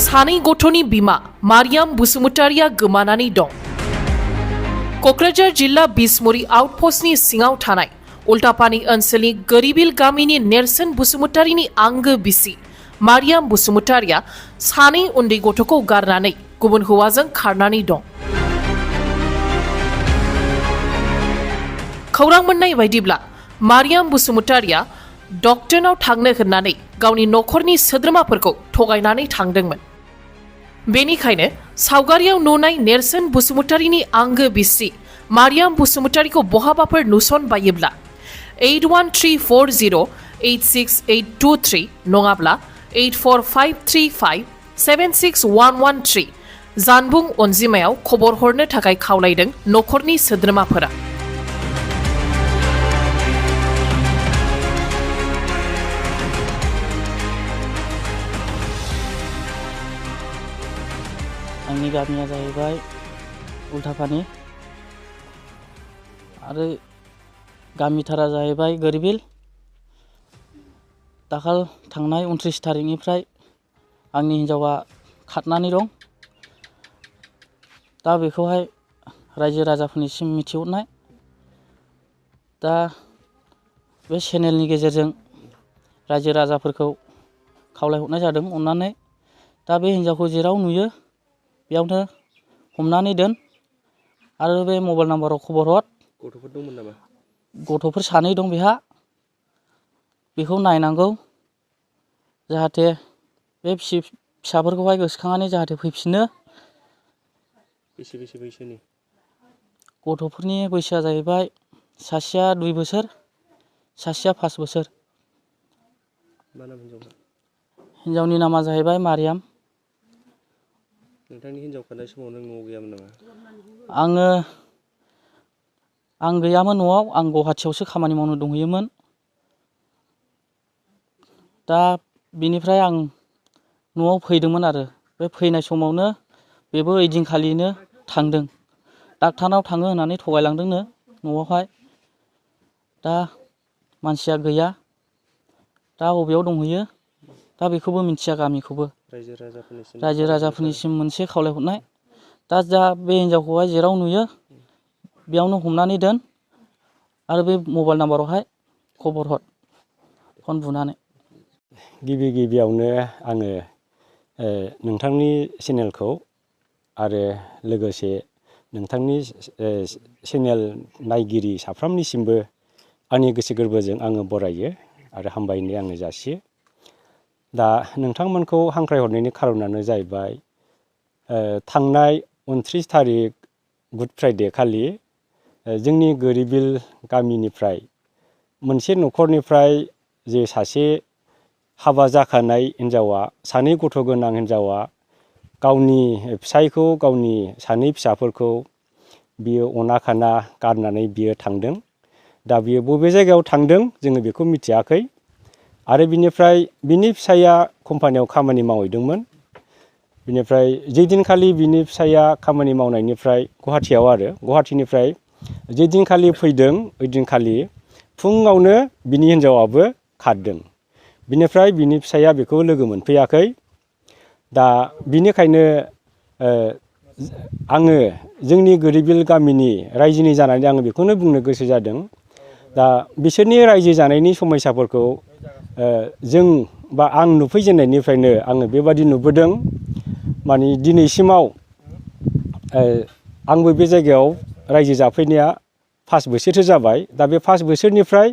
सानै गथ'नि बिमा मारियाम बसुमतारिया गोमानानै दं। क'क्राझार जिल्ला बिसमुरि आउटपस्टनि सिङाव थानाय उल्टापानि ओनसोलनि गरिबिल गामिनि नेरसोन बसुमतारिनि आंगो बिसि मारियाम बसुमतारिया सानै उन्दै गथ'खौ गारनानै गुबुन हौवाजों खारनानै दं। खौरां मोननाय बायदिब्ला मारियाम बसुमतारिया डक्टरनाव थांनो होननानै गावनि नखरनि सोद्रोमाफोरखौ थगायनानै थांदोंमोन। बेनिखायनो सावगारियाव नुनाय नेरसोन बसुमतारिनि आंगो बिसि मारियाम बसुमतारिखौ बहाबाफोर नुसनबायोब्ला 8134086823 नङाब्ला 8453576113 जानबुं अनजिमायाव खबर हरनो थाखाय खावलायदों नखरनि सोद्रोमाफोरा। आंनि गामिया जाहैबाय उल्टापानि आरो गामिथारा जाहैबाय गरिबिल। दाखाल थांनाय 29 थारिखनिफ्राय आंनि हिन्जावा खारनानै दं। दा बेखौहाय रायजो राजाफोरनिसिम मिथिहरनाय। दा बे चेनेलनि गेजेरजों रायजो राजाफोरखौ खावलायहरनाय जादों अननानै दा बे हिन्जावखौ जेराव नुयो बेयावनो हमनानै दोन आरो बे मबाइल नाम्बाराव खबर हर। गथ'फोर दंमोन नामा? गथ'फोर सानै दं बेहा, बेखौ नायनांगौ जाहाथे बे फिसाफोरखौहाय गोसोखांनानै जाहाथे फैफिनो। बेसे बैसोनि? गथ'फोरनि बैसोआ जाहैबाय सासेया 2 बोसोर, सासेया 5 बोसोर। मा नाम हिन्जावना? हिन्जावनि नामा जाहैबाय मारियाम। नोंथांनि हिन्जाव खारनाय समाव नों न'आव गैयामोन नामा? आं गैयामोन न'आव, आं गुवाहाटियावसो खामानि मावनो दंहैयोमोन। दा बिनिफ्राय आं न'आव फैदोंमोन आरो बे फैनाय समावनो बेबो ओइदिनखालिनो थांदों। डाक्टारनाव थाङो होननानै थगायलांदोंनो न'आवहाय। दा मानसिया गैया, दा बबेयाव दंहैयो दा बेखौबो मिथिया गामिखौबो। रायजो राजाफोरनिसिम मोनसे खावलायहरनाय। दा बे हिन्जावखौहाय जेराव नुयो बेयावनो हमनानै दोन आरो बे मबाइल नाम्बारावहाय खबर हर फन बुनानै। गिबियावनो आङो नोंथांनि चेनेलखौ आरो लोगोसे नोंथांनि चेनेल नायगिरि साफ्रोमनिसिमबो आंनि गोसो गोरबोजों आङो बरायो आरो हामबायनाय आङो जासियो। दा नोंथांमोनखौ हांख्रायहरनायनि खारनानो जाहैबाय थांनाय 29 थारिख गुड फ्राइडे खालि जोंनि गरिबिल गामिनिफ्राय मोनसे न'खरनिफ्राय जे सासे हाबा जाखानाय हिन्जावा, सानै गथ' गोनां हिन्जावा गावनि फिसायखौ, गावनि सानै फिसाफोरखौ बियो अना खाना गारनानै बियो थांदों। दा बियो बबे जायगायाव थांदों जोङो बेखौ मिथियाखै। आरो बिनिफ्राय बिनि फिसाया कम्पानियाव खामानि मावहैदोंमोन। बिनिफ्राय जेदिनखालि बिनि फिसाया खामानि मावनायनिफ्राय गुवाहाटिनिफ्राय जेदिनखालि फैदों ओइदिनखालि फुङावनो बिनि हिन्जावाबो खारदों। बिनिफ्राय बिनि फिसाया बेखौ लोगो मोनफैयाखै। दा बिनिखायनो आङो जोंनि गरिबिल गामिनि रायजोनि जानानै आङो बेखौनो बुंनो गोसो जादों। दा बिसोरनि रायजो जानायनि समयसाफोरखौ जों बा आं नुफैजेननायनिफ्रायनो आङो बेबादि नुबोदों। माने दिनैसिमाव आंबो बे जायगायाव रायजो जाफैनाया 5 बोसोरसो जाबाय। दा बे 5 बोसोरनिफ्राय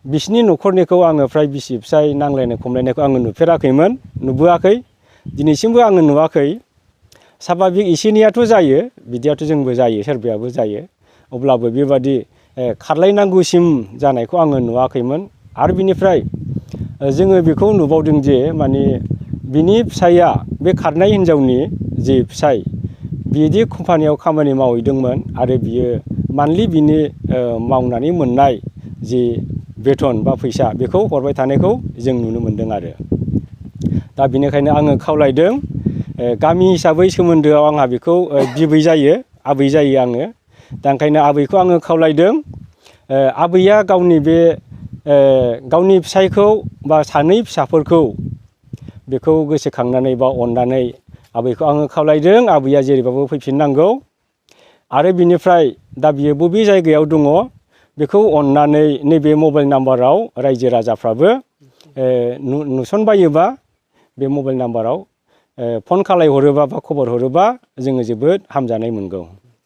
बिसिनि न'खरनिखौ आङो फ्राय बिसि फिसाय नांलायनाय खमलायनायखौ आङो नुफेराखैमोन, नुबोआखै, दिनैसिमबो आङो नुवाखै। साभाबिक एसेनियाथ' जायो, बिदियाथ' जोंबो जायो, सोरबायाबो जायो। अब्लाबो बेबादि खारलायनांगौसिम जानायखौ आङो नुवाखैमोन। आरो बिनिफ्राय जोङो बेखौ नुबावदों जे माने बिनि फिसाया बे खारनाय हिन्जावनि जे फिसाय बिदि कम्पानियाव खामानि मावहैदोंमोन आरो बियो मान्थलि बिनि मावनानै मोननाय जि बेथन बा फैसा बेखौ हरबाय थानायखौ जों नुनो मोनदों आरो। दा बेनिखायनो आङो खावलायदों, गामि हिसाबै सोमोन्दोआव आंहा बेखौ बिबै जायो, आबै जायो आङो। दा ओंखायनो आबैखौ आङो खावलायदों, आबैया गावनि फिसायखौ बा सानै फिसाफोरखौ बेखौ गोसोखांनानै बा अननानै आबैखौ आङो खावलायदों आबैया जेरैबाबो फैफिननांगौ आरो बिनिफ्राय दा बियो बबे जायगायाव दङ बेखौ अननानै नैबे मबाइल नाम्बाराव रायजो राजाफ्राबो नुसनबायोबा बे मबाइल नाम्बाराव फन खालायहरोबा बा खबर हरोबा जोङो जोबोद हामजानाय मोनगौ।